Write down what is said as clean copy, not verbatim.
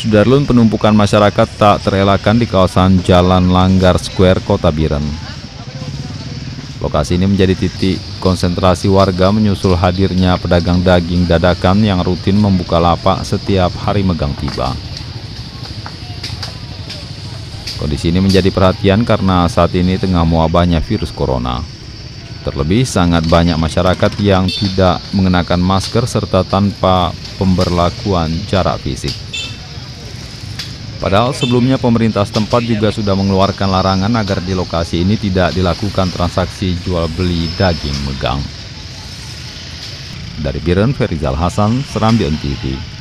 Sudarlun, penumpukan masyarakat tak terelakkan di kawasan Jalan Langgar Square, Kota Biren. Lokasi ini menjadi titik konsentrasi warga menyusul hadirnya pedagang daging dadakan yang rutin membuka lapak setiap hari megang tiba. Kondisi ini menjadi perhatian karena saat ini tengah mewabahnya virus corona. Terlebih sangat banyak masyarakat yang tidak mengenakan masker serta tanpa pemberlakuan jarak fisik. Padahal sebelumnya pemerintah setempat juga sudah mengeluarkan larangan agar di lokasi ini tidak dilakukan transaksi jual beli daging megang. Dari Biren, Ferizal Hasan, Serambi TV.